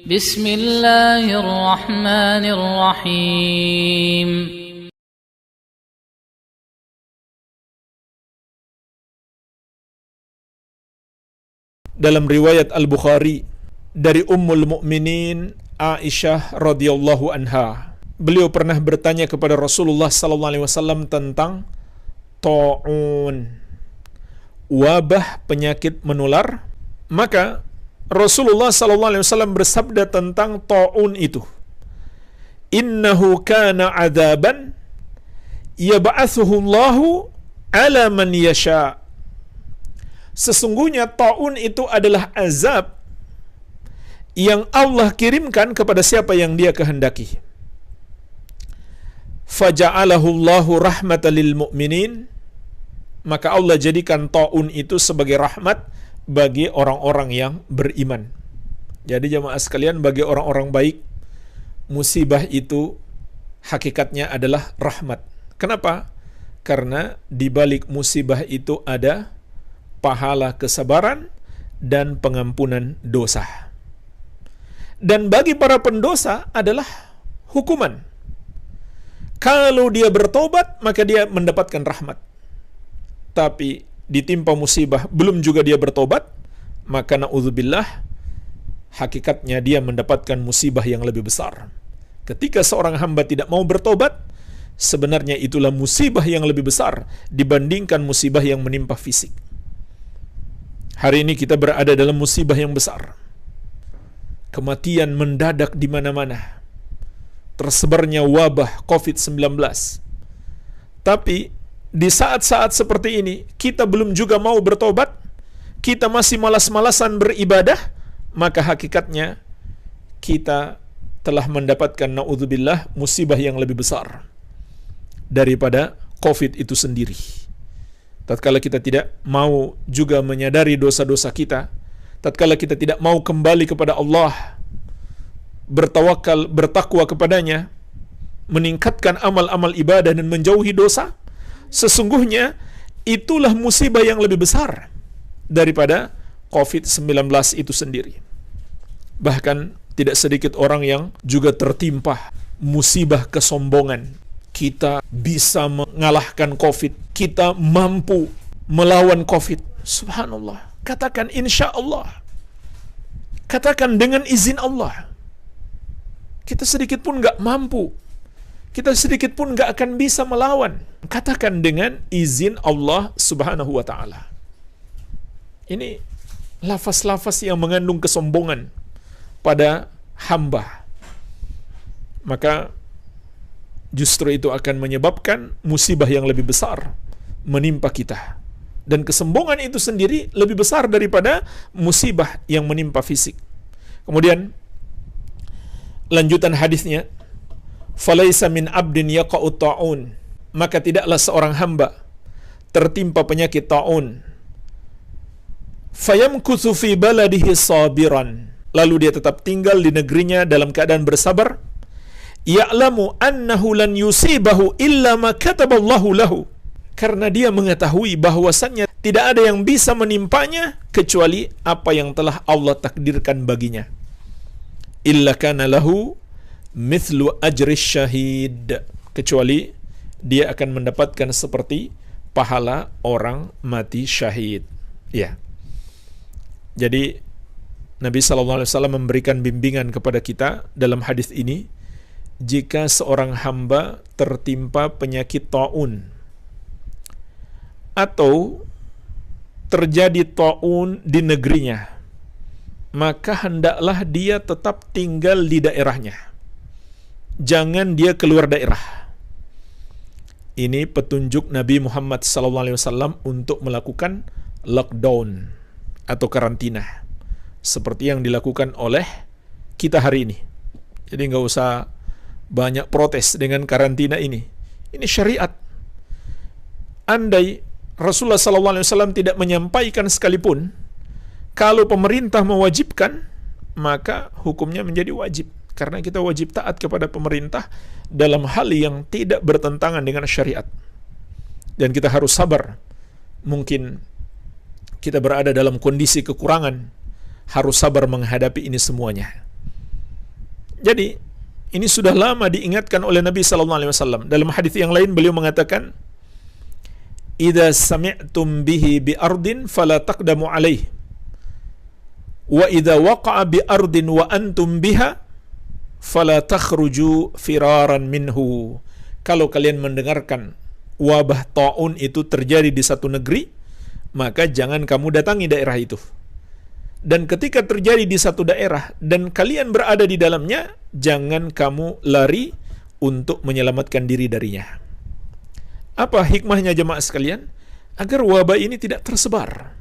Bismillahirrahmanirrahim. Dalam riwayat Al-Bukhari dari Ummul Mukminin Aisyah radhiyallahu anha, beliau pernah bertanya kepada Rasulullah sallallahu alaihi wasallam tentang ta'un, wabah penyakit menular. Maka Rasulullah sallallahu alaihi wasallam bersabda tentang ta'un itu, "Innahu kana 'adzaban yab'atsuhu Allahu 'ala man yasha." Sesungguhnya ta'un itu adalah azab yang Allah kirimkan kepada siapa yang Dia kehendaki. Faja'alahu Allahu rahmatan lil mu'minin, maka Allah jadikan ta'un itu sebagai rahmat bagi orang-orang yang beriman. Jadi jemaah sekalian, bagi orang-orang baik, musibah itu hakikatnya adalah rahmat. Kenapa? Karena di balik musibah itu ada pahala kesabaran dan pengampunan dosa. Dan bagi para pendosa adalah hukuman. Kalau dia bertobat, maka dia mendapatkan rahmat. Tapi ditimpa musibah, belum juga dia bertobat, maka na'udzubillah, hakikatnya dia mendapatkan musibah yang lebih besar. Ketika seorang hamba tidak mau bertobat, sebenarnya itulah musibah yang lebih besar dibandingkan musibah yang menimpa fisik. Hari ini kita berada dalam musibah yang besar. Kematian mendadak di mana-mana. Tersebarnya wabah COVID-19. Tapi di saat-saat seperti ini, kita belum juga mau bertobat, kita masih malas-malasan beribadah, maka hakikatnya kita telah mendapatkan na'udzubillah musibah yang lebih besar daripada COVID itu sendiri. Tatkala kita tidak mau juga menyadari dosa-dosa kita, tatkala kita tidak mau kembali kepada Allah, bertawakal, bertakwa kepadanya, meningkatkan amal-amal ibadah dan menjauhi dosa, sesungguhnya itulah musibah yang lebih besar daripada COVID-19 itu sendiri. Bahkan tidak sedikit orang yang juga tertimpa musibah kesombongan. Kita bisa mengalahkan COVID, kita mampu melawan COVID. Subhanallah. Katakan insya Allah. Katakan dengan izin Allah. Kita sedikit pun gak mampu. Kita sedikit pun gak akan bisa melawan. Katakan dengan izin Allah subhanahu wa ta'ala. Ini lafaz-lafaz yang mengandung kesombongan pada hamba. Maka justru itu akan menyebabkan musibah yang lebih besar menimpa kita. Dan kesombongan itu sendiri lebih besar daripada musibah yang menimpa fisik. Kemudian lanjutan hadisnya, "Falaisa min abdin yaqa'u ta'un." Maka tidaklah seorang hamba tertimpa penyakit ta'un, fayamkuthu fi baladihi sabiran, lalu dia tetap tinggal di negerinya dalam keadaan bersabar, ya'lamu annahu lan yusibahu illa ma kataballahu lahu, karena dia mengetahui bahwasannya tidak ada yang bisa menimpanya kecuali apa yang telah Allah takdirkan baginya. Illa kana lahu mithlu ajri syahid, kecuali dia akan mendapatkan seperti pahala orang mati syahid. Ya. Jadi Nabi SAW memberikan bimbingan kepada kita dalam hadis ini, jika seorang hamba tertimpa penyakit ta'un atau terjadi ta'un di negerinya, maka hendaklah dia tetap tinggal di daerahnya. Jangan dia keluar daerah. Ini petunjuk Nabi Muhammad SAW untuk melakukan lockdown atau karantina, seperti yang dilakukan oleh kita hari ini. Jadi nggak usah banyak protes dengan karantina ini. Ini syariat. Andai Rasulullah SAW tidak menyampaikan sekalipun, kalau pemerintah mewajibkan, maka hukumnya menjadi wajib. Karena kita wajib taat kepada pemerintah dalam hal yang tidak bertentangan dengan syariat. Dan kita harus sabar. Mungkin kita berada dalam kondisi kekurangan, harus sabar menghadapi ini semuanya. Jadi ini sudah lama diingatkan oleh Nabi sallallahu alaihi wasallam. Dalam hadis yang lain beliau mengatakan, "Idza sami'tum bihi bi ardin fala taqdamu alaihi. Wa idza waqa'a bi ardin wa antum biha fala takhruju firaran minhu." Kalau kalian mendengarkan wabah taun itu terjadi di satu negeri, maka jangan kamu datangi daerah itu. Dan ketika terjadi di satu daerah dan kalian berada di dalamnya, jangan kamu lari untuk menyelamatkan diri darinya. Apa hikmahnya jemaah sekalian? Agar wabah ini tidak tersebar.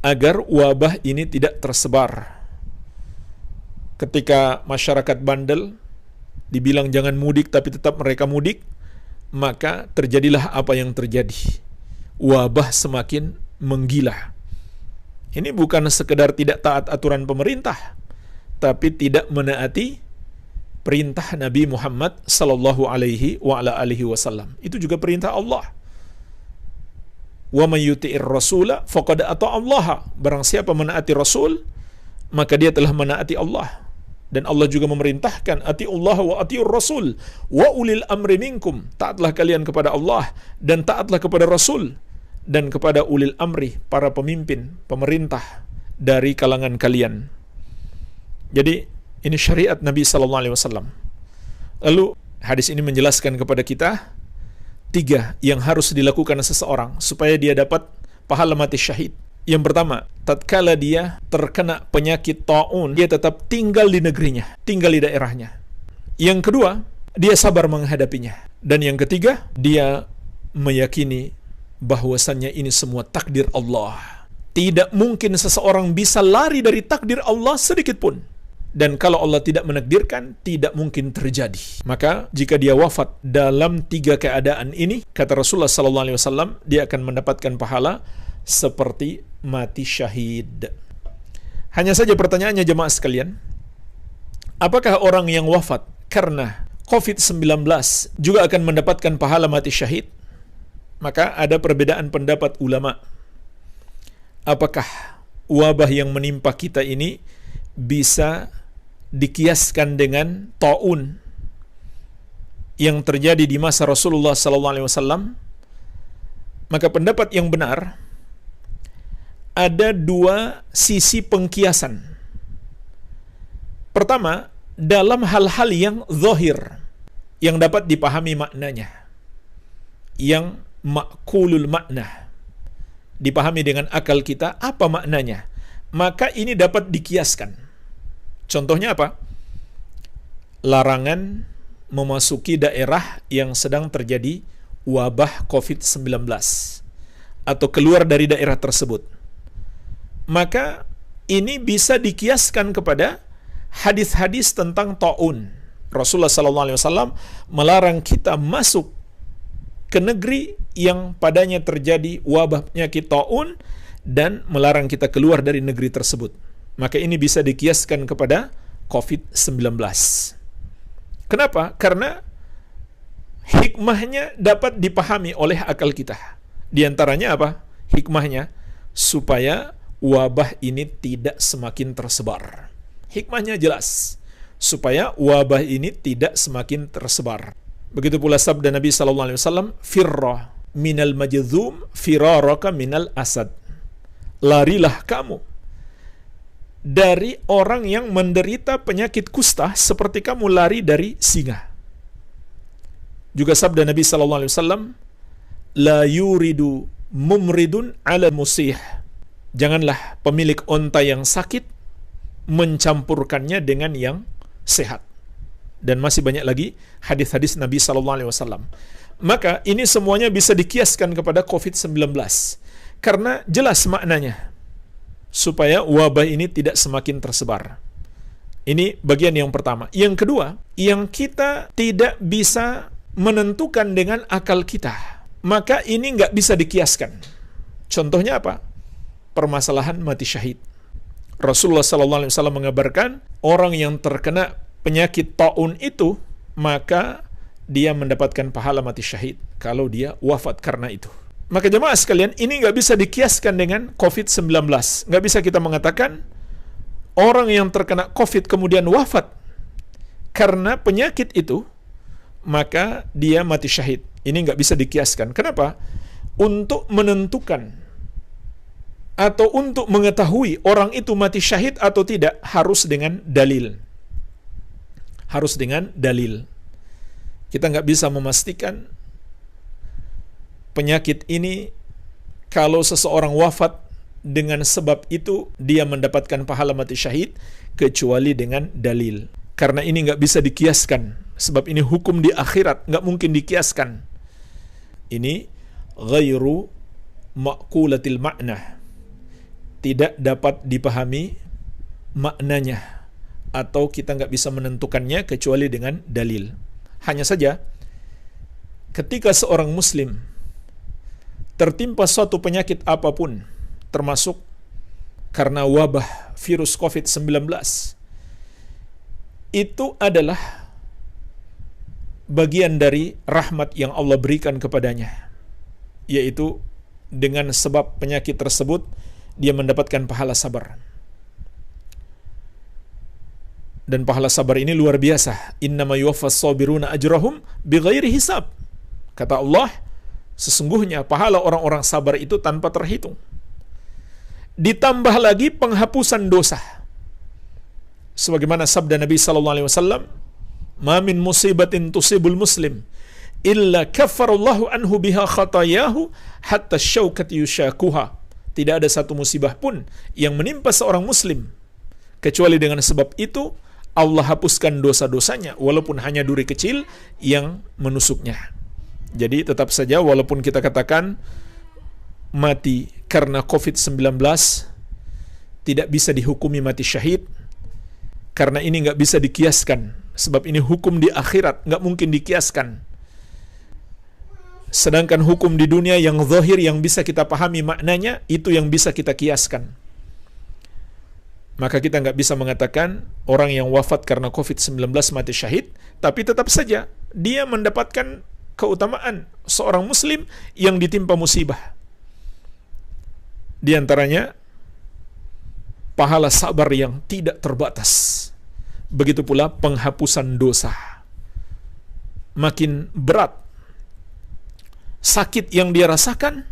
Agar wabah ini tidak tersebar. Ketika masyarakat bandel dibilang jangan mudik tapi tetap mereka mudik, maka terjadilah apa yang terjadi. Wabah semakin menggila. Ini bukan sekedar tidak taat aturan pemerintah, tapi tidak menaati perintah Nabi Muhammad sallallahu alaihi wa ala alihi wasallam. Itu juga perintah Allah. Wa may yuti'ir rasula faqad ata'a Allah. Barang siapa menaati Rasul, maka dia telah menaati Allah. Dan Allah juga memerintahkan atiullah wa atiur rasul wa ulil amri minkum. Taatlah kalian kepada Allah dan taatlah kepada Rasul dan kepada ulil amri, para pemimpin, pemerintah dari kalangan kalian. Jadi ini syariat Nabi sallallahu alaihi wasallam. Lalu hadis ini menjelaskan kepada kita 3 yang harus dilakukan seseorang supaya dia dapat pahala mati syahid. Yang pertama, tatkala dia terkena penyakit taun, dia tetap tinggal di negerinya, tinggal di daerahnya. Yang kedua, dia sabar menghadapinya. Dan yang ketiga, dia meyakini bahwasannya ini semua takdir Allah. Tidak mungkin seseorang bisa lari dari takdir Allah sedikit pun. Dan kalau Allah tidak menakdirkan, tidak mungkin terjadi. Maka jika dia wafat dalam 3 keadaan ini, kata Rasulullah SAW, dia akan mendapatkan pahala seperti mati syahid. Hanya saja pertanyaannya jemaah sekalian, apakah orang yang wafat karena COVID-19 juga akan mendapatkan pahala mati syahid? Maka ada perbedaan pendapat ulama. Apakah wabah yang menimpa kita ini bisa dikiaskan dengan taun yang terjadi di masa Rasulullah SAW? Maka pendapat yang benar, ada 2 sisi pengkiasan. Pertama, dalam hal-hal yang zahir, yang dapat dipahami maknanya, yang makulul makna, dipahami dengan akal kita apa maknanya, maka ini dapat dikiaskan. Contohnya apa? Larangan memasuki daerah yang sedang terjadi wabah COVID-19 atau keluar dari daerah tersebut. Maka ini bisa dikiaskan kepada hadis-hadis tentang taun. Rasulullah SAW melarang kita masuk ke negeri yang padanya terjadi wabah penyakit taun dan melarang kita keluar dari negeri tersebut. Maka ini bisa dikiaskan kepada COVID-19. Kenapa? Karena hikmahnya dapat dipahami oleh akal kita. Di antaranya apa? Hikmahnya supaya wabah ini tidak semakin tersebar. Hikmahnya jelas, supaya wabah ini tidak semakin tersebar. Begitu pula sabda Nabi SAW, firra minal majzum firaraka minal asad. Larilah kamu dari orang yang menderita penyakit kusta seperti kamu lari dari singa. Juga sabda Nabi SAW, la yuridu mumridun ala musih. Janganlah pemilik onta yang sakit mencampurkannya dengan yang sehat. Dan masih banyak lagi hadis-hadis Nabi SAW. Maka ini semuanya bisa dikiaskan kepada COVID-19 karena jelas maknanya, supaya wabah ini tidak semakin tersebar. Ini bagian yang pertama. Yang kedua, yang kita tidak bisa menentukan dengan akal kita, maka ini nggak bisa dikiaskan. Contohnya apa? Permasalahan mati syahid. Rasulullah SAW mengabarkan orang yang terkena penyakit taun itu, maka dia mendapatkan pahala mati syahid kalau dia wafat karena itu. Maka jemaah sekalian, ini nggak bisa dikiaskan dengan COVID-19. Nggak bisa kita mengatakan orang yang terkena COVID kemudian wafat, karena penyakit itu, maka dia mati syahid. Ini nggak bisa dikiaskan. Kenapa? Untuk menentukan atau untuk mengetahui orang itu mati syahid atau tidak, harus dengan dalil. Harus dengan dalil. Kita nggak bisa memastikan penyakit ini, kalau seseorang wafat dengan sebab itu dia mendapatkan pahala mati syahid, kecuali dengan dalil. Karena ini nggak bisa dikiaskan, sebab ini hukum di akhirat, nggak mungkin dikiaskan. Ini ghairu ma'qulatil makna, tidak dapat dipahami maknanya, atau kita nggak bisa menentukannya kecuali dengan dalil. Hanya saja, ketika seorang muslim tertimpa suatu penyakit apapun, termasuk karena wabah virus COVID-19, itu adalah bagian dari rahmat yang Allah berikan kepadanya, yaitu dengan sebab penyakit tersebut dia mendapatkan pahala sabar. Dan pahala sabar ini luar biasa. Innama yuwaffas sabiruna ajrahum bighairi hisab. Kata Allah, sesungguhnya pahala orang-orang sabar itu tanpa terhitung. Ditambah lagi penghapusan dosa. Sebagaimana sabda Nabi sallallahu alaihi wasallam, "Ma min musibatin tusibul muslim illa kaffarallahu anhu biha khatayahu hatta syaukat yushakuha." Tidak ada satu musibah pun yang menimpa seorang muslim kecuali dengan sebab itu Allah hapuskan dosa-dosanya, walaupun hanya duri kecil yang menusuknya. Jadi tetap saja walaupun kita katakan mati karena COVID-19 tidak bisa dihukumi mati syahid, karena ini nggak bisa dikiaskan, sebab ini hukum di akhirat, nggak mungkin dikiaskan. Sedangkan hukum di dunia yang zahir, yang bisa kita pahami maknanya, itu yang bisa kita kiaskan. Maka kita nggak bisa mengatakan orang yang wafat karena COVID-19 mati syahid, tapi tetap saja dia mendapatkan keutamaan seorang muslim yang ditimpa musibah. Di antaranya pahala sabar yang tidak terbatas. Begitu pula penghapusan dosa. Makin berat sakit yang dia rasakan,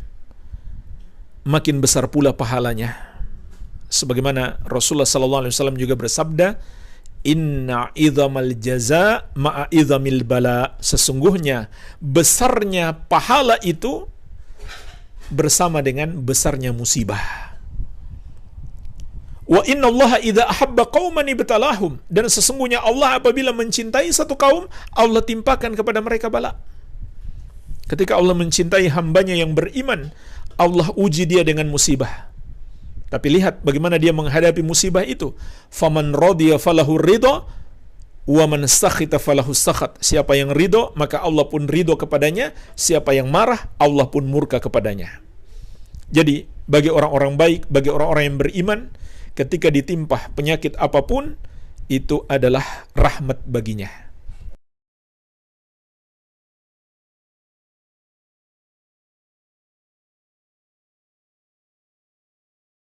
makin besar pula pahalanya. Sebagaimana Rasulullah sallallahu alaihi wasallam juga bersabda, "Inna idzamal jaza ma'a idzamil bala." Sesungguhnya besarnya pahala itu bersama dengan besarnya musibah. Wa innallaha idza ahabba qauman ibtalahum. Dan sesungguhnya Allah apabila mencintai satu kaum, Allah timpakan kepada mereka bala. Ketika Allah mencintai hambanya yang beriman, Allah uji dia dengan musibah. Tapi lihat bagaimana dia menghadapi musibah itu. Faman radiya falahu ridha wa man sakhita falahu sakhat. Siapa yang ridho, maka Allah pun ridho kepadanya. Siapa yang marah, Allah pun murka kepadanya. Jadi, bagi orang-orang baik, bagi orang-orang yang beriman, ketika ditimpa penyakit apapun, itu adalah rahmat baginya.